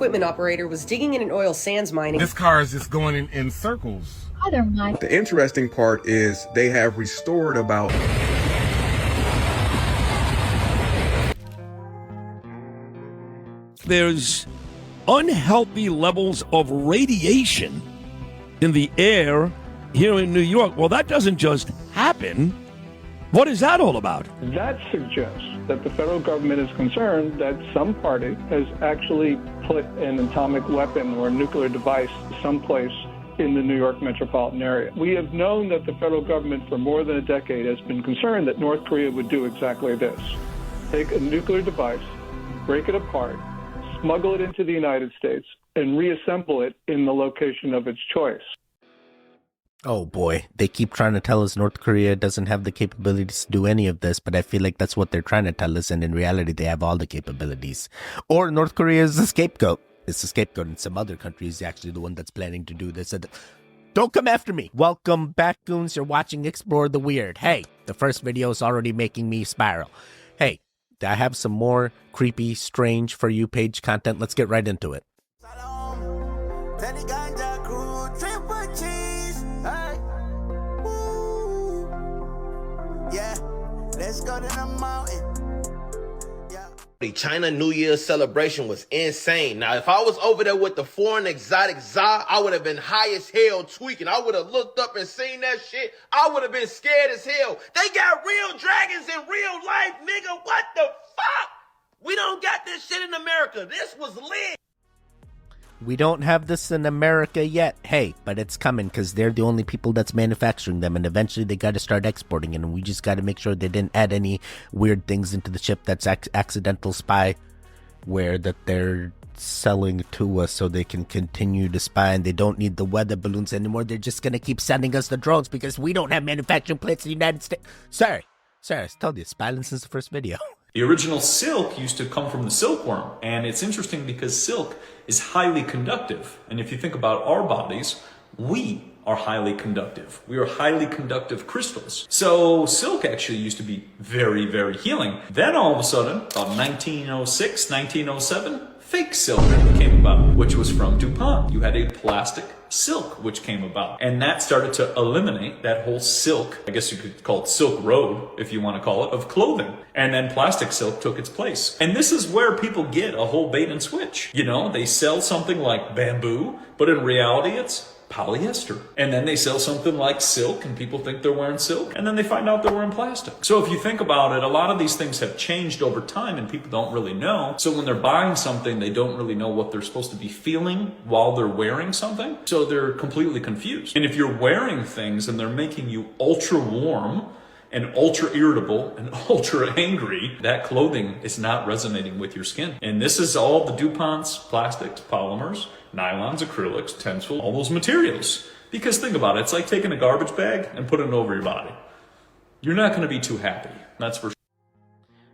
equipment operator was digging in an oil sands mine. This car is just going in circles. The interesting part is they have restored about... There's unhealthy levels of radiation in the air here in New York. Well, that doesn't just happen. What is that all about? That suggests that the federal government is concerned that some party has actually put an atomic weapon or a nuclear device someplace in the New York metropolitan area. We have known that the federal government for more than a decade has been concerned that North Korea would do exactly this. Take a nuclear device, break it apart, smuggle it into the United States, and reassemble it in the location of its choice. Oh boy, they keep trying to tell us North Korea doesn't have the capabilities to do any of this, but I feel like that's what they're trying to tell us, and in reality they have all the capabilities. Or North Korea is the scapegoat. It's the scapegoat, and some other country is actually the one that's planning to do this. Don't come after me. Welcome back, goons. You're watching Explore the Weird. Hey, the first video is already making me spiral. Hey, I have some more creepy, strange For You page content. Let's get right into it. Yeah, let's go to the mountain. The China New Year celebration was insane. Now, if I was over there with the foreign exotic czar, I would have been high as hell tweaking. I would have looked up and seen that shit. I would have been scared as hell. They got real dragons in real life, nigga. What the fuck? We don't got this shit in America. This was lit. We don't have this in America yet. Hey, but it's coming because they're the only people that's manufacturing them, and eventually they got to start exporting it, and we just got to make sure they didn't add any weird things into the chip that's accidental spyware that they're selling to us so they can continue to spy, and they don't need the weather balloons anymore. They're just going to keep sending us the drones because we don't have manufacturing plants in the United States. Sorry, I told you, spying since the first video. The original silk used to come from the silkworm, and it's interesting because silk is highly conductive. And if you think about our bodies, we are highly conductive. We are highly conductive crystals. So silk actually used to be very, very healing. Then all of a sudden, about 1906, 1907, fake silk came about, which was from DuPont. You had a plastic silk which came about, and that started to eliminate that whole silk, I guess you could call it Silk Road if you want to call it, of clothing. And then plastic silk took its place. And this is where people get a whole bait and switch. You know, they sell something like bamboo, but in reality it's polyester. And then they sell something like silk and people think they're wearing silk, and then they find out they're wearing plastic. So if you think about it, a lot of these things have changed over time and people don't really know. So when they're buying something, they don't really know what they're supposed to be feeling while they're wearing something. So they're completely confused. And if you're wearing things and they're making you ultra warm and ultra irritable and ultra angry, that clothing is not resonating with your skin. And this is all the DuPonts, plastics, polymers, nylons, acrylics, Tencel, all those materials. Because think about it, it's like taking a garbage bag and putting it over your body. You're not going to be too happy, that's for sure.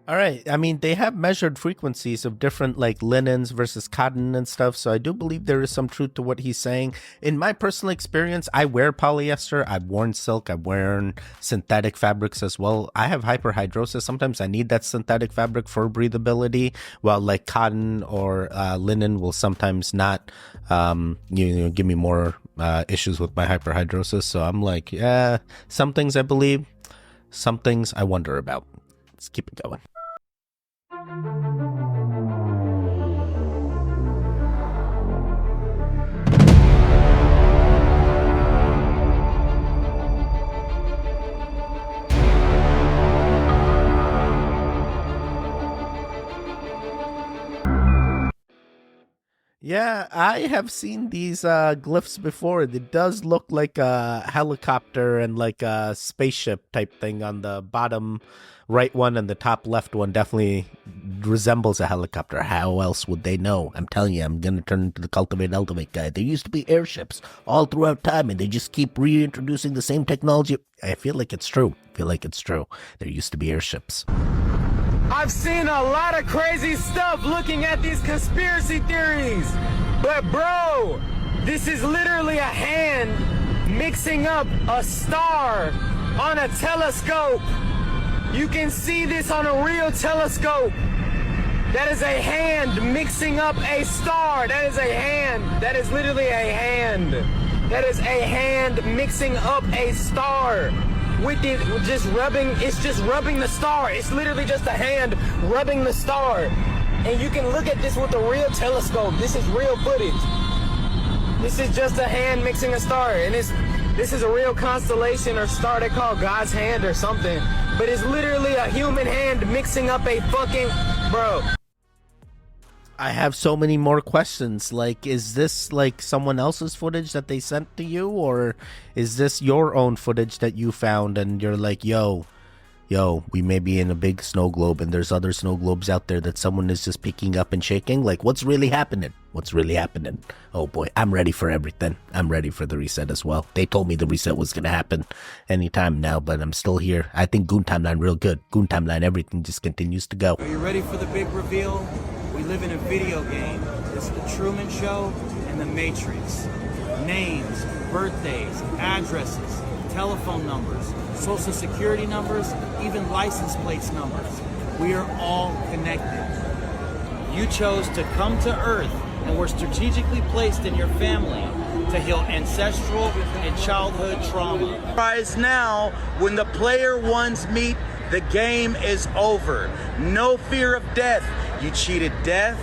All right. I mean, they have measured frequencies of different like linens versus cotton and stuff. So I do believe there is some truth to what he's saying. In my personal experience, I wear polyester. I've worn silk. I've worn synthetic fabrics as well. I have hyperhidrosis. Sometimes I need that synthetic fabric for breathability, while like cotton or linen will sometimes not, give me more issues with my hyperhidrosis. So I'm like, yeah, some things I believe, some things I wonder about. Let's keep it going. Yeah, I have seen these glyphs before. It does look like a helicopter and like a spaceship type thing on the bottom right one, and the top left one definitely resembles a helicopter. How else would they know? I'm telling you, I'm going to turn into the Cultivate Elevate guy. There used to be airships all throughout time, and they just keep reintroducing the same technology. I feel like it's true. There used to be airships. I've seen a lot of crazy stuff looking at these conspiracy theories. But bro, this is literally a hand mixing up a star on a telescope. You can see this on a real telescope. That is a hand mixing up a star. That is a hand. That is literally a hand. That is a hand mixing up a star. With it just rubbing, it's just rubbing the star. It's literally just a hand rubbing the star. And you can look at this with a real telescope. This is real footage. This is just a hand mixing a star. And this is a real constellation or star they call God's hand or something. But it's literally a human hand mixing up a fucking, bro. I have so many more questions. Like, is this like someone else's footage that they sent to you, or is this your own footage that you found and you're like, yo, we may be in a big snow globe and there's other snow globes out there that someone is just picking up and shaking? Like, what's really happening? What's really happening? Oh boy, I'm ready for everything. I'm ready for the reset as well. They told me the reset was going to happen anytime now, but I'm still here. I think Goon Timeline real good. Goon Timeline, everything just continues to go. Are you ready for the big reveal? We live in a video game. It's the Truman Show and the Matrix. Names, birthdays, addresses, telephone numbers, social security numbers, even license plates numbers. We are all connected. You chose to come to Earth and were strategically placed in your family to heal ancestral and childhood trauma. Rise now, when the player ones meet, the game is over. No fear of death. You cheated death.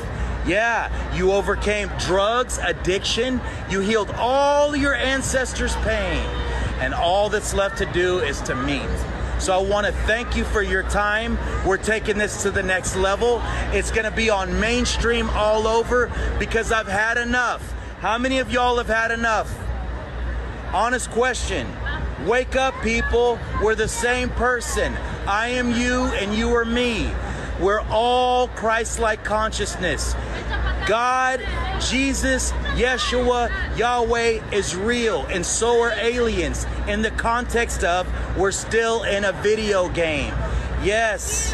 Yeah, you overcame drugs, addiction. You healed all your ancestors' pain. And all that's left to do is to meet. So I want to thank you for your time. We're taking this to the next level. It's going to be on mainstream all over because I've had enough. How many of y'all have had enough? Honest question. Wake up, people. We're the same person. I am you and you are me. We're all Christ-like consciousness. God, Jesus, Yeshua, Yahweh is real, and so are aliens in the context of we're still in a video game. Yes.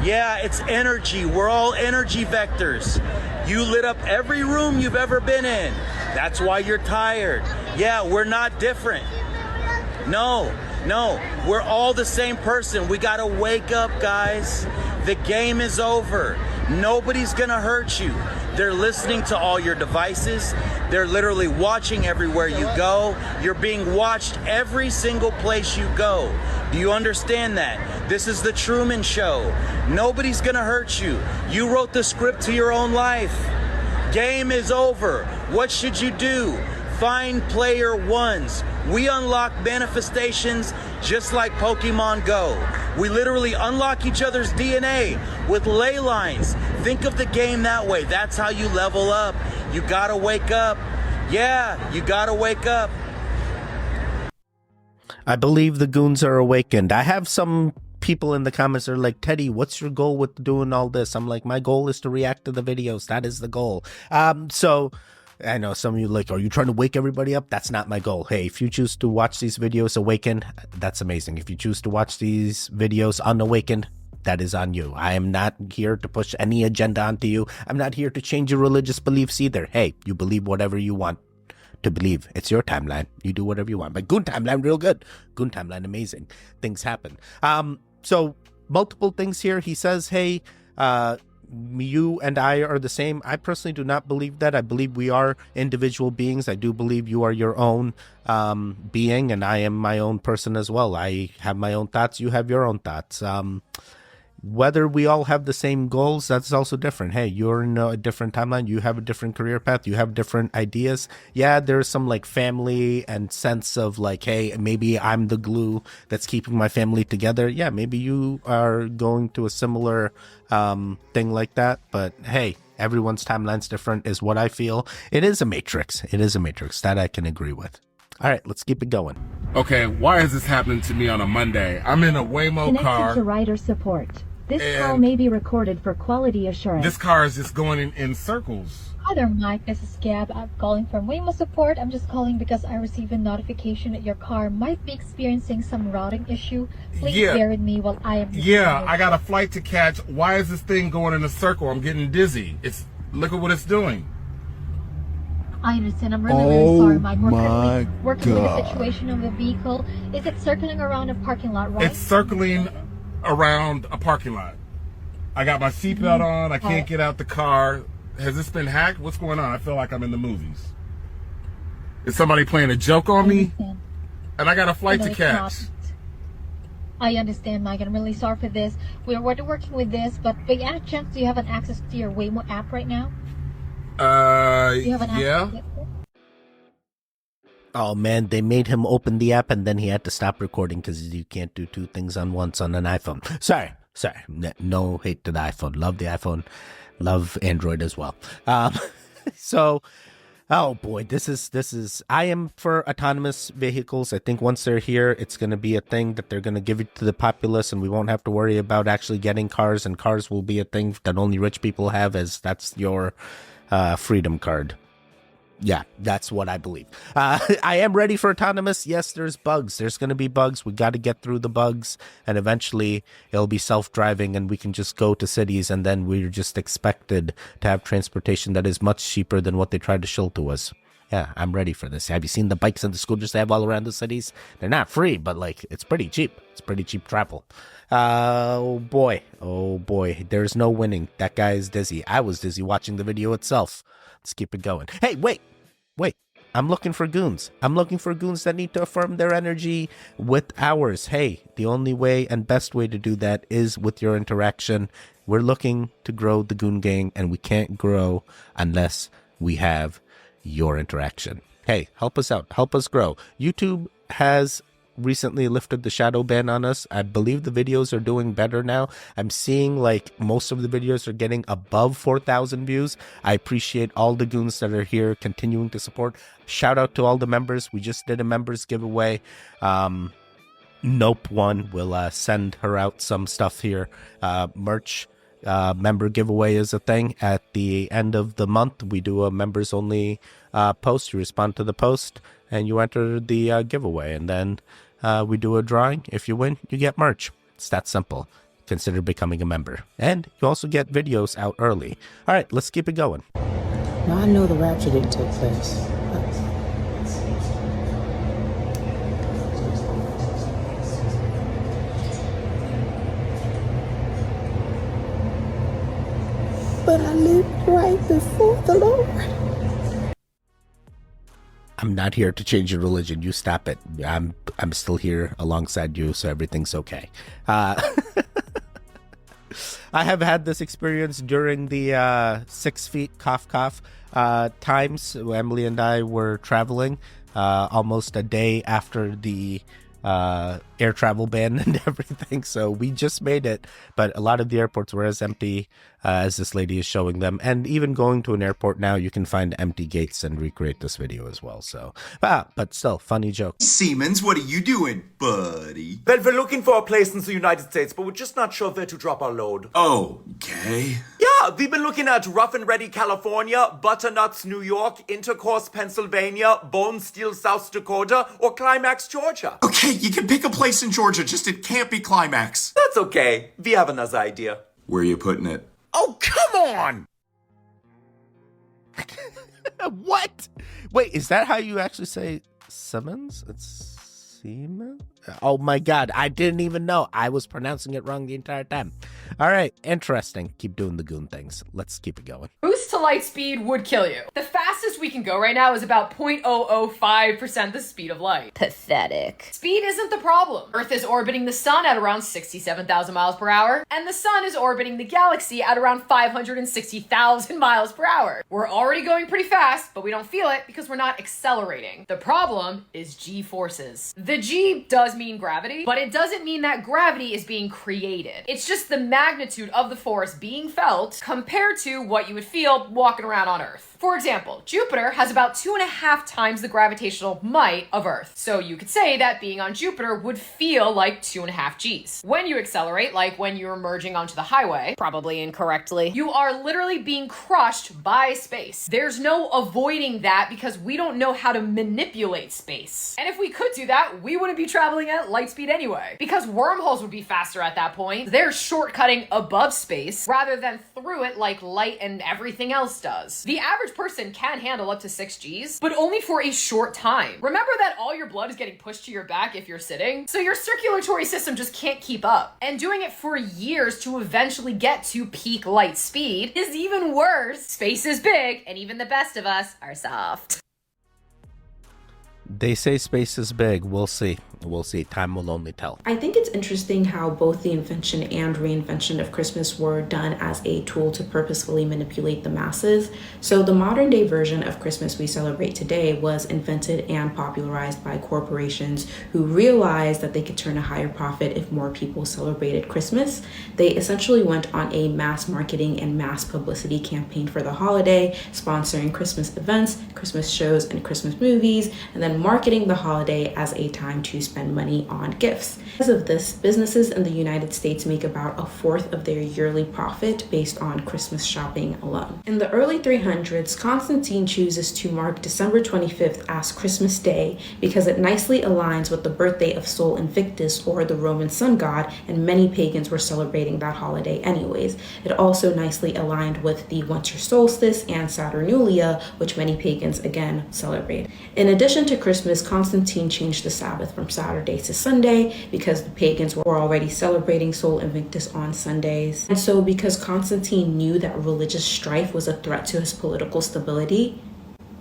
Yeah, it's energy. We're all energy vectors. You lit up every room you've ever been in. That's why you're tired. Yeah, we're not different. No, we're all the same person. We gotta wake up, guys. The game is over. Nobody's gonna hurt you. They're listening to all your devices. They're literally watching everywhere you go. You're being watched every single place you go. Do you understand that? This is the Truman Show. Nobody's gonna hurt you. You wrote the script to your own life. Game is over. What should you do? Find player ones. We unlock manifestations just like Pokemon Go. We literally unlock each other's DNA with ley lines. Think of the game that way. That's how you level up. You gotta wake up. Yeah, you gotta wake up. I believe the goons are awakened. I have some people in the comments that are like, Teddy, what's your goal with doing all this? I'm like, my goal is to react to the videos. That is the goal. So I know some of you like, are you trying to wake everybody up? That's not my goal. Hey, if you choose to watch these videos awakened, that's amazing. If you choose to watch these videos unawakened, that is on you. I am not here to push any agenda onto you. I'm not here to change your religious beliefs either. Hey, you believe whatever you want to believe. It's your timeline. You do whatever you want. But Goon Timeline, real good. Goon Timeline, amazing. Things happen. So multiple things here. He says, hey, you and I are the same. I personally do not believe that. I believe we are individual beings. I do believe you are your own being, and I am my own person as well. I have my own thoughts. You have your own thoughts. Whether we all have the same goals, that's also different. Hey, you're in a different timeline. You have a different career path. You have different ideas. Yeah, there's some like family and sense of like, hey, maybe I'm the glue that's keeping my family together. Yeah, maybe you are going to a similar thing like that. But hey, everyone's timeline's different is what I feel. It is a matrix. It is a matrix. That I can agree with. All right, let's keep it going. Okay, why is this happening to me on a Monday? I'm in a Waymo Connected car. To rider support. This call may be recorded for quality assurance. This car is just going in circles. Hi there, Mike. This is Gab. I'm calling from Waymo Support. I'm just calling because I received a notification that your car might be experiencing some routing issue. Please bear with me while I am... Yeah, I got a flight to catch. Why is this thing going in a circle? I'm getting dizzy. Look at what it's doing. I understand. I'm really sorry, Mike. We're currently working with the situation of the vehicle. Is it circling around a parking lot, right? It's circling around a parking lot. I got my seatbelt on. I can't get out the car. Has this been hacked? What's going on? I feel like I'm in the movies. Is somebody playing a joke on me? And I got a flight to catch. I understand, Mike. I'm really sorry for this. We're working with this, but by any chance, do you have an access to your Waymo app right now? Do you have an yeah. app? Oh man, they made him open the app and then he had to stop recording because you can't do two things on once on an iPhone. Sorry. No hate to the iPhone. Love the iPhone. Love Android as well. So, oh boy, this is. I am for autonomous vehicles. I think once they're here, it's going to be a thing that they're going to give it to the populace, and we won't have to worry about actually getting cars. And cars will be a thing that only rich people have, as that's your freedom card. Yeah, that's what I believe. I am ready for autonomous. Yes, there's bugs. There's going to be bugs. We got to get through the bugs, and eventually it'll be self-driving, and we can just go to cities, and then we're just expected to have transportation that is much cheaper than what they tried to shill to us. Yeah, I'm ready for this. Have you seen the bikes and the scooters they have all around the cities? They're not free, but like it's pretty cheap. It's pretty cheap travel. Oh boy. There's no winning. That guy is dizzy. I was dizzy watching the video itself. Let's keep it going. Hey, wait. I'm looking for goons. I'm looking for goons that need to affirm their energy with ours. Hey, the only way and best way to do that is with your interaction. We're looking to grow the goon gang, and we can't grow unless we have your interaction. Hey, help us out. Help us grow. YouTube has recently lifted the shadow ban on us. I believe the videos are doing better now. I'm seeing like most of the videos are getting above 4,000 views. I appreciate all the goons that are here continuing to support. Shout out to all the members. We just did a members giveaway. Nope one will send her out some stuff here. Merch member giveaway is a thing. At the end of the month, we do a members only post. You respond to the post and you enter the giveaway, and then we do a drawing. If you win, you get merch. It's that simple. Consider becoming a member, and you also get videos out early. All right, let's keep it going. Now I know the rapture didn't take place. But I lived right before the Lord. I'm not here to change your religion. You stop it. I'm still here alongside you, so everything's okay. I have had this experience during the 6 feet cough times. Emily and I were traveling almost a day after the air travel ban and everything, so we just made it, but a lot of the airports were as empty as this lady is showing them. And even going to an airport now, you can find empty gates and recreate this video as well. So but still, funny joke. Siemens, what are you doing, buddy? Well, we're looking for a place in the United States, but we're just not sure where to drop our load. Okay. Yeah, we've been looking at Rough and Ready, California, Butternuts, New York, Intercourse, Pennsylvania, Bone Steel, South Dakota, or Climax, Georgia. Okay, you can pick a place in Georgia, just it can't be Climax. That's okay. We have another idea. Where are you putting it? Oh, come on! What? Wait, is that how you actually say Siemens? It's Siemens? Oh my god, I didn't even know. I was pronouncing it wrong the entire time. All right, interesting. Keep doing the goon things. Let's keep it going. Boost to light speed would kill you. The fastest we can go right now is about 0.005% the speed of light. Pathetic. Speed isn't the problem. Earth is orbiting the sun at around 67,000 miles per hour, and the sun is orbiting the galaxy at around 560,000 miles per hour. We're already going pretty fast, but we don't feel it because we're not accelerating. The problem is G-forces. The G does mean gravity, but it doesn't mean that gravity is being created. It's just the magnitude of the force being felt compared to what you would feel walking around on Earth. For example, Jupiter has about 2.5 times the gravitational might of Earth. So you could say that being on Jupiter would feel like 2.5 Gs. When you accelerate, like when you're merging onto the highway, probably incorrectly, you are literally being crushed by space. There's no avoiding that because we don't know how to manipulate space. And if we could do that, we wouldn't be traveling at light speed anyway, because wormholes would be faster at that point. They're shortcutting above space rather than through it like light and everything else does. The average average person can handle up to 6 Gs, but only for a short time. Remember that all your blood is getting pushed to your back if you're sitting, so your circulatory system just can't keep up. And doing it for years to eventually get to peak light speed is even worse. Space is big, and even the best of us are soft. They say space is big. We'll see. We'll see. Time will only tell. I think it's interesting how both the invention and reinvention of Christmas were done as a tool to purposefully manipulate the masses. So the modern day version of Christmas we celebrate today was invented and popularized by corporations who realized that they could turn a higher profit if more people celebrated Christmas. They essentially went on a mass marketing and mass publicity campaign for the holiday, sponsoring Christmas events, Christmas shows, and Christmas movies, and then marketing the holiday as a time to spend money on gifts. Because of this, businesses in the United States make about 1/4 of their yearly profit based on Christmas shopping alone. In the early 300s, Constantine chooses to mark December 25th as Christmas Day because it nicely aligns with the birthday of Sol Invictus, or the Roman sun god, and many pagans were celebrating that holiday anyways. It also nicely aligned with the winter solstice and Saturnalia, which many pagans again celebrate. In addition to Christmas, Constantine changed the Sabbath from Saturday to Sunday because the pagans were already celebrating Sol Invictus on Sundays. And so because Constantine knew that religious strife was a threat to his political stability,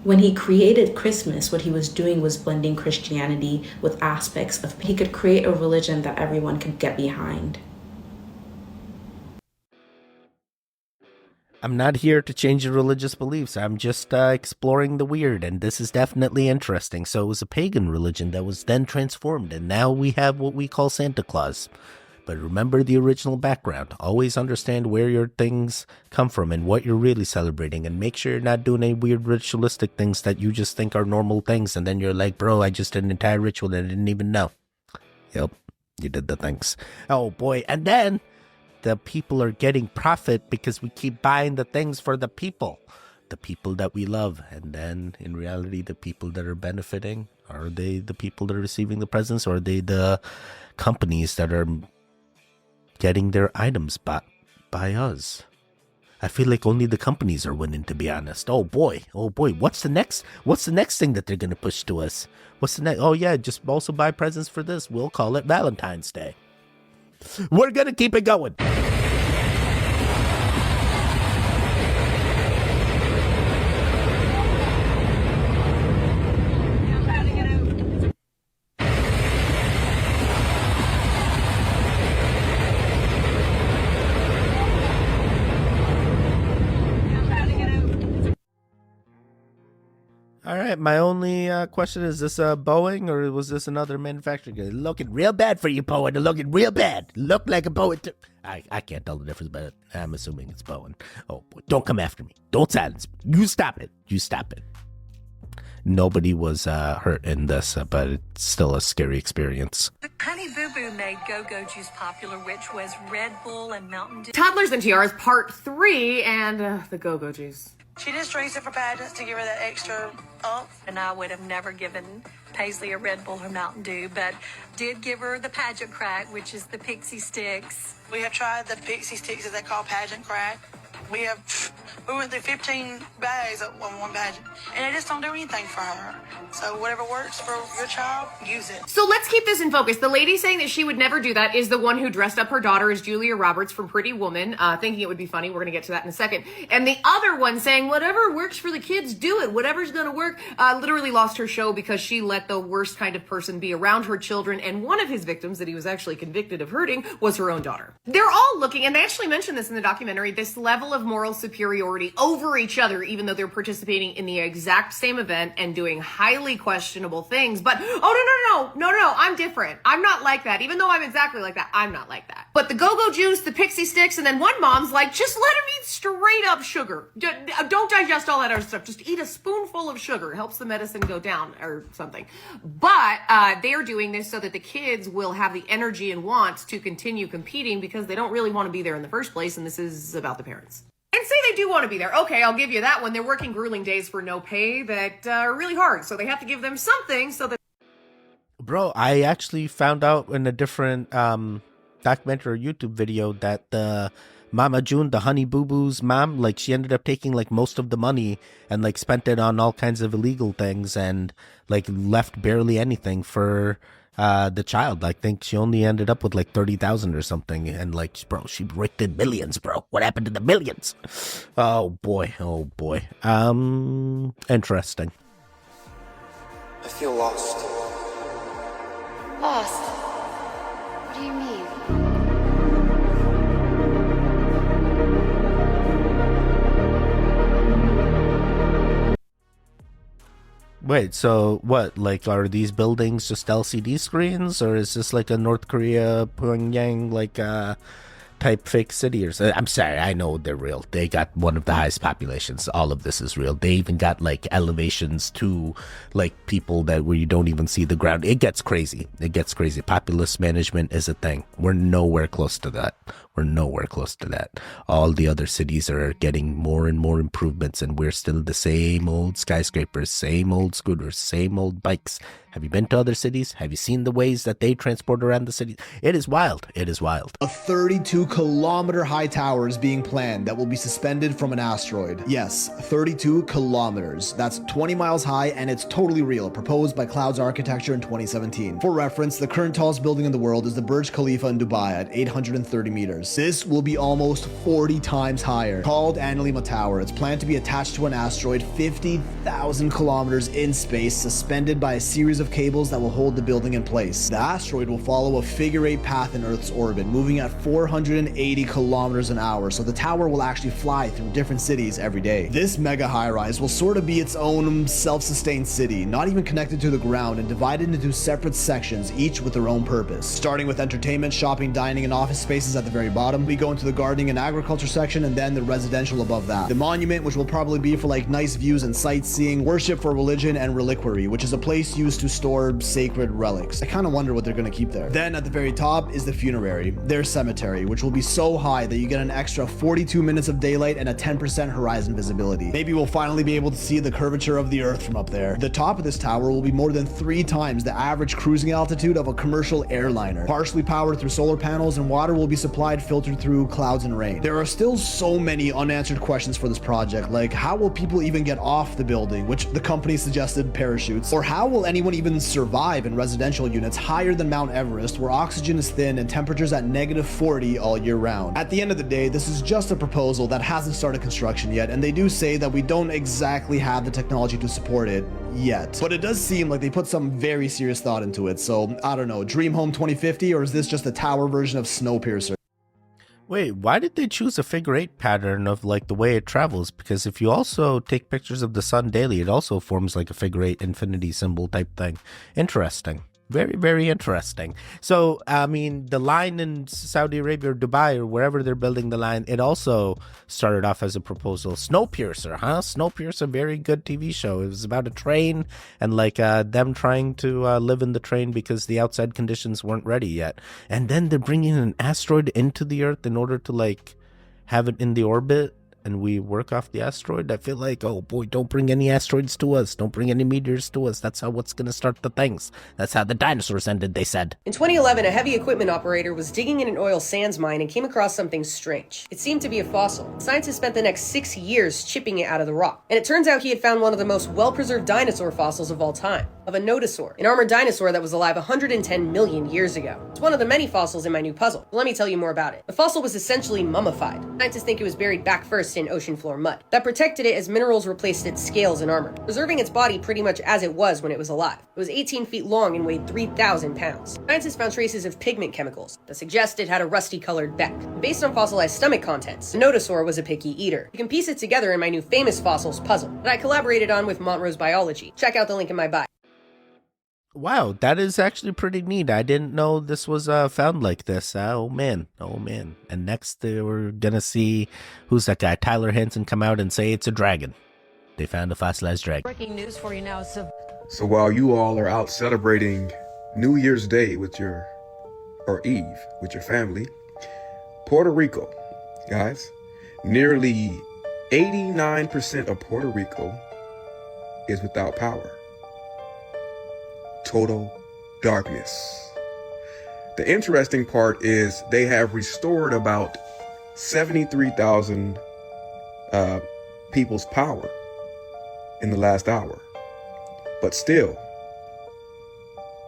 when he created Christmas, what he was doing was blending Christianity with aspects of, he could create a religion that everyone could get behind. I'm not here to change your religious beliefs. I'm just exploring the weird, and this is definitely interesting. So it was a pagan religion that was then transformed, and now we have what we call Santa Claus. But remember the original background. Always understand where your things come from and what you're really celebrating, and make sure you're not doing any weird ritualistic things that you just think are normal things, and then you're like, bro, I just did an entire ritual and I didn't even know. Yep, you did the things. Oh boy, and then the people are getting profit because we keep buying the things for the people that we love. And then in reality, the people that are benefiting, are they the people that are receiving the presents, or are they the companies that are getting their items bought by us? I feel like only the companies are winning, to be honest. Oh boy, what's the next thing that they're gonna push to us? What's the next? Oh yeah, just also buy presents for this. We'll call it Valentine's Day. We're gonna keep it going. All right, my only question is this Boeing, or was this another manufacturer? Looking real bad for you, Boeing. They're looking real bad. Look like a Boeing. I can't tell the difference, but I'm assuming it's Boeing. Oh, boy. Don't come after me. Don't silence me. You stop it. Nobody was hurt in this, but it's still a scary experience. Honey Boo Boo made Go-Go Juice popular, which was Red Bull and Mountain Dew. Toddlers and Tiaras Part 3 and the Go-Go Juice. She just drinks it for pageants to give her that extra oomph. And I would have never given Paisley a Red Bull or Mountain Dew, but did give her the pageant crack, which is the pixie sticks. We have tried the pixie sticks that they call pageant crack. We went through 15 bags on one pageant, and it just don't do anything for her. So whatever works for your child, use it. So let's keep this in focus. The lady saying that she would never do that is the one who dressed up her daughter as Julia Roberts from Pretty Woman, thinking it would be funny. We're going to get to that in a second. And the other one saying whatever works for the kids, do it. Whatever's going to work. Literally lost her show because she let the worst kind of person be around her children. And one of his victims that he was actually convicted of hurting was her own daughter. They're all looking, and they actually mentioned this in the documentary, this level of moral superiority over each other, even though they're participating in the exact same event and doing highly questionable things. But, oh, no, I'm different. I'm not like that. Even though I'm exactly like that, I'm not like that. But the Go-Go Juice, the Pixie Sticks, and then one mom's like, just let him eat straight up sugar. Don't digest all that other stuff. Just eat a spoonful of sugar. It helps the medicine go down or something. But they're doing this so that the kids will have the energy and want to continue competing because they don't really want to be there in the first place, and this is about the parents. And say they do want to be there. Okay, I'll give you that one. They're working grueling days for no pay that are really hard. So they have to give them something so that... Bro, I actually found out in a different documentary or YouTube video that the Mama June, the Honey Boo Boo's mom, like she ended up taking like most of the money and like spent it on all kinds of illegal things and like left barely anything for the child. I think she only ended up with like 30,000 or something, and like, bro, she raked in millions, bro. What happened to the millions? Oh boy. Interesting. I feel lost. Lost? What do you mean? Wait, so what? Like, are these buildings just LCD screens, or is this like a North Korea, Pyongyang, like type fake city? Or I'm sorry, I know they're real. They got one of the highest populations. All of this is real. They even got like elevations to like people that where you don't even see the ground. It gets crazy. Populous management is a thing. We're nowhere close to that. All the other cities are getting more and more improvements, and we're still the same old skyscrapers, same old scooters, same old bikes. Have you been to other cities? Have you seen the ways that they transport around the city? It is wild. A 32-kilometer high tower is being planned that will be suspended from an asteroid. Yes, 32 kilometers. That's 20 miles high, and it's totally real, proposed by Clouds Architecture in 2017. For reference, the current tallest building in the world is the Burj Khalifa in Dubai at 830 meters. This will be almost 40 times higher. Called Analima Tower, it's planned to be attached to an asteroid 50,000 kilometers in space, suspended by a series of cables that will hold the building in place. The asteroid will follow a figure-8 path in Earth's orbit, moving at 480 kilometers an hour, so the tower will actually fly through different cities every day. This mega high-rise will sort of be its own self-sustained city, not even connected to the ground, and divided into separate sections, each with their own purpose. Starting with entertainment, shopping, dining, and office spaces at the very bottom, we go into the gardening and agriculture section, and then the residential above that. The monument, which will probably be for like nice views and sightseeing, worship for religion, and reliquary, which is a place used to store sacred relics. I kind of wonder what they're going to keep there. Then at the very top is the funerary, their cemetery, which will be so high that you get an extra 42 minutes of daylight and a 10% horizon visibility. Maybe we'll finally be able to see the curvature of the earth from up there. The top of this tower will be more than 3 times the average cruising altitude of a commercial airliner. Partially powered through solar panels, and water will be supplied filtered through clouds and rain. There are still so many unanswered questions for this project, like how will people even get off the building, which the company suggested parachutes, or how will anyone even survive in residential units higher than Mount Everest, where oxygen is thin and temperatures at -40 all year round. At the end of the day, this is just a proposal that hasn't started construction yet, and they do say that we don't exactly have the technology to support it yet. But it does seem like they put some very serious thought into it, so I don't know, Dream Home 2050, or is this just a tower version of Snowpiercer? Wait, why did they choose a figure-8 pattern of like the way it travels? Because if you also take pictures of the sun daily, it also forms like a figure-8 infinity symbol type thing. Interesting. Very, very interesting. So, I mean, the line in Saudi Arabia or Dubai or wherever they're building the line, it also started off as a proposal. Snowpiercer, huh? Snowpiercer, very good TV show. It was about a train and like them trying to live in the train because the outside conditions weren't ready yet. And then they're bringing an asteroid into the Earth in order to like have it in the orbit. And we work off the asteroid. I feel like, oh boy, don't bring any asteroids to us. Don't bring any meteors to us. That's how what's going to start the things. That's how the dinosaurs ended, they said. In 2011, a heavy equipment operator was digging in an oil sands mine and came across something strange. It seemed to be a fossil. Scientists spent the next 6 years chipping it out of the rock. And it turns out he had found one of the most well-preserved dinosaur fossils of all time, of a nodosaur, an armored dinosaur that was alive 110 million years ago. It's one of the many fossils in my new puzzle. But let me tell you more about it. The fossil was essentially mummified. Scientists think it was buried back first in ocean floor mud. That protected it as minerals replaced its scales and armor, preserving its body pretty much as it was when it was alive. It was 18 feet long and weighed 3,000 pounds. Scientists found traces of pigment chemicals that suggest it had a rusty-colored back. Based on fossilized stomach contents, the nodosaur was a picky eater. You can piece it together in my new famous fossils puzzle that I collaborated on with Montrose Biology. Check out the link in my bio. Wow, that is actually pretty neat. I didn't know this was found like this. Oh man. And next we're gonna see, who's that guy, Tyler Hansen, come out and say it's a dragon. They found a fossilized dragon. Breaking news for you now. So while you all are out celebrating New Year's Day with your, or Eve, with your family, Puerto Rico, guys, nearly 89% of Puerto Rico is without power. Total darkness. The interesting part is they have restored about 73,000 people's power in the last hour. But still,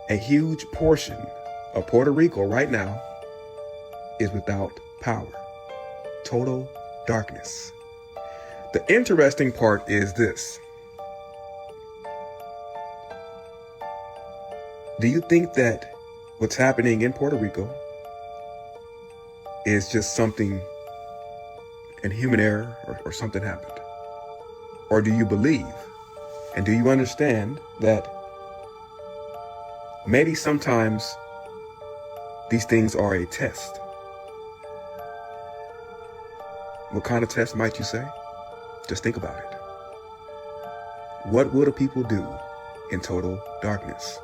a huge portion of Puerto Rico right now is without power. Total darkness. The interesting part is this. Do you think that what's happening in Puerto Rico is just something, an human error, or something happened? Or do you believe and do you understand that maybe sometimes these things are a test? What kind of test might you say? Just think about it. What will the people do in total darkness?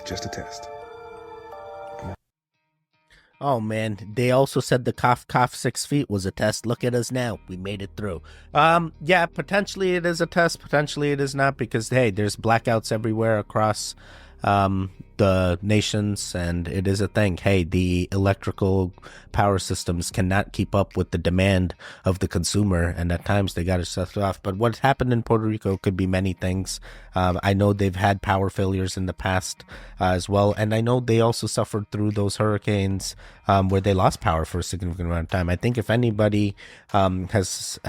Just a test. Oh man, they also said the cough 6 feet was a test. Look at us now. We made it through. Yeah, potentially it is a test. Potentially it is not, because hey, there's blackouts everywhere across the nations, and it is a thing. Hey, the electrical power systems cannot keep up with the demand of the consumer, and at times they got to shut it off. But what's happened in Puerto Rico could be many things. I know they've had power failures in the past as well, and I know they also suffered through those hurricanes where they lost power for a significant amount of time. I think if anybody has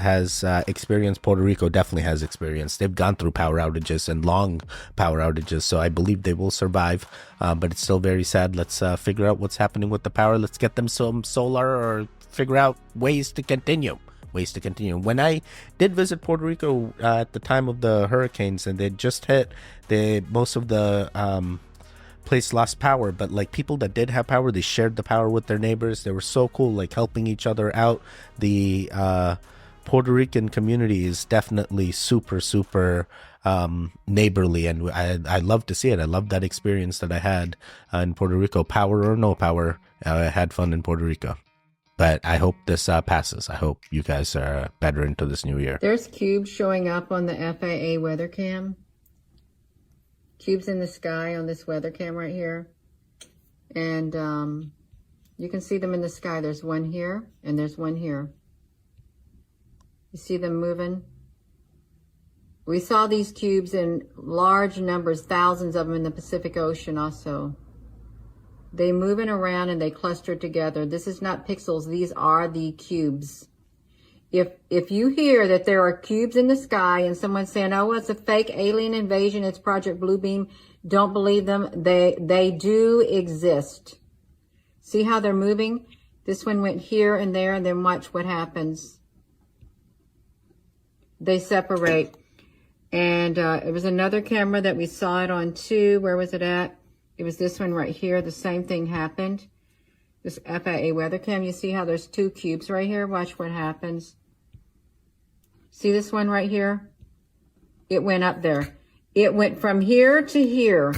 experienced, Puerto Rico definitely has experienced. They've gone through power outages and long power outages, so I believe they will survive. But it's still very sad. Let's figure out what's happening with the power. Let's get them some solar, or figure out ways to continue. When I did visit Puerto Rico at the time of the hurricanes, and they just hit, most of the place lost power, but like people that did have power, they shared the power with their neighbors. They were so cool, like helping each other out. The Puerto Rican community is definitely super neighborly, and I love to see it. I love that experience that I had in Puerto Rico. Power or no power, I had fun in Puerto Rico. But I hope this passes. I hope you guys are better into this new year. There's cubes showing up on the FAA weather cam. Cubes in the sky on this weather cam right here. And you can see them in the sky. There's one here and there's one here. You see them moving? We saw these cubes in large numbers, thousands of them in the Pacific Ocean also. They moving around and they cluster together. This is not pixels. These are the cubes. If you hear that there are cubes in the sky and someone's saying, oh, it's a fake alien invasion, it's Project Bluebeam, don't believe them. They do exist. See how they're moving? This one went here and there, and then watch what happens. They separate. And it was another camera that we saw it on too. Where was it at? It was this one right here. The same thing happened. This FAA weather cam. You see how there's two cubes right here? Watch what happens. See this one right here? It went up there. It went from here to here.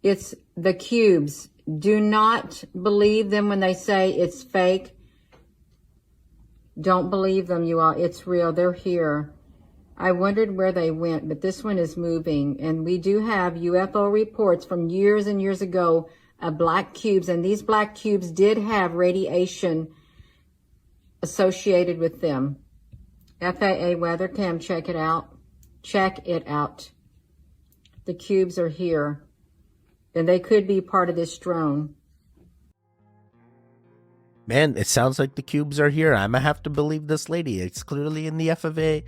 It's the cubes. Do not believe them when they say it's fake. Don't believe them, you all. It's real. They're here. I wondered where they went, but this one is moving. And we do have UFO reports from years and years ago of black cubes. And these black cubes did have radiation associated with them. FAA weather cam, check it out. Check it out. The cubes are here. And they could be part of this drone. Man, it sounds like the cubes are here. I'm gonna have to believe this lady. It's clearly in the FAA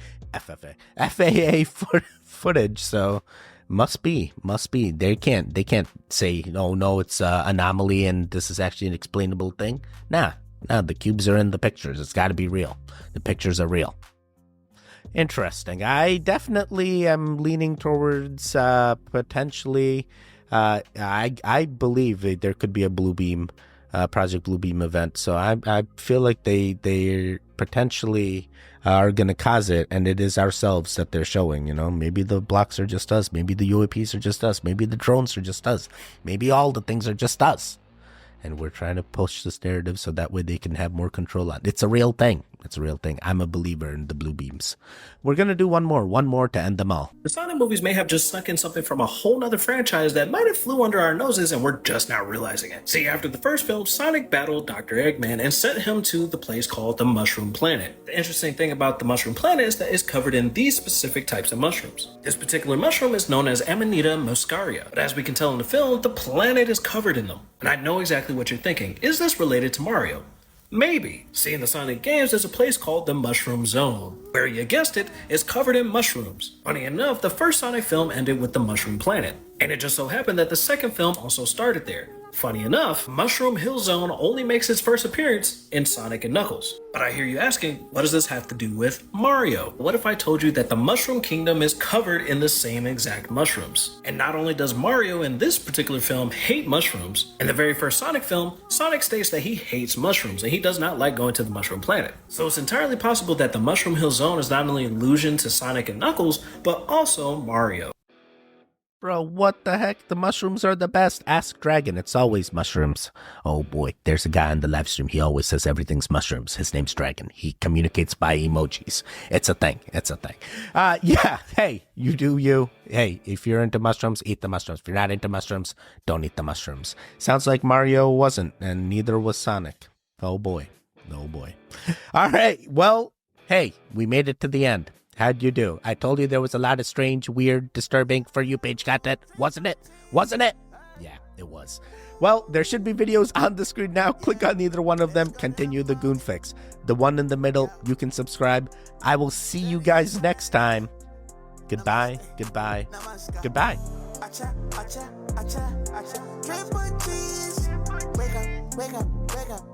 footage, so must be. They can't say, oh no, it's anomaly and this is actually an explainable thing. Nah, the cubes are in the pictures. It's got to be real. The pictures are real. Interesting. I definitely am leaning towards potentially. I believe there could be a Bluebeam. Project Bluebeam event. So I feel like they potentially are going to cause it, and it is ourselves that they're showing, you know. Maybe the blocks are just us. Maybe the UAPs are just us. Maybe the drones are just us. Maybe all the things are just us. And we're trying to push this narrative so that way they can have more control on it. It's a real thing. It's a real thing. I'm a believer in the blue beams. We're going to do one more to end them all. The Sonic movies may have just snuck in something from a whole nother franchise that might have flew under our noses and we're just now realizing it. See, after the first film, Sonic battled Dr. Eggman and sent him to the place called the Mushroom Planet. The interesting thing about the Mushroom Planet is that it's covered in these specific types of mushrooms. This particular mushroom is known as Amanita muscaria, but as we can tell in the film, the planet is covered in them. And I know exactly what you're thinking. Is this related to Mario? Maybe. See, in the Sonic games, there's a place called the Mushroom Zone, where, you guessed it, is covered in mushrooms. Funny enough, the first Sonic film ended with the Mushroom Planet, and it just so happened that the second film also started there. Funny enough, Mushroom Hill Zone only makes its first appearance in Sonic and Knuckles. But I hear you asking, what does this have to do with Mario? What if I told you that the Mushroom Kingdom is covered in the same exact mushrooms? And not only does Mario in this particular film hate mushrooms, in the very first Sonic film, Sonic states that he hates mushrooms and he does not like going to the Mushroom Planet. So it's entirely possible that the Mushroom Hill Zone is not only an allusion to Sonic and Knuckles, but also Mario. Bro, what the heck? The mushrooms are the best. Ask Dragon. It's always mushrooms. Oh boy, there's a guy on the live stream. He always says everything's mushrooms. His name's Dragon. He communicates by emojis. It's a thing. It's a thing. Yeah. Hey, you do you. Hey, if you're into mushrooms, eat the mushrooms. If you're not into mushrooms, don't eat the mushrooms. Sounds like Mario wasn't, and neither was Sonic. Oh boy. Oh boy. All right. Well, hey, we made it to the end. How'd you do? I told you there was a lot of strange, weird, disturbing For You page content. Wasn't it? Wasn't it? Yeah, it was. Well, there should be videos on the screen now. Click on either one of them. Continue the Goon Fix. The one in the middle, you can subscribe. I will see you guys next time. Goodbye, goodbye, goodbye. Wake up, wake up, wake up.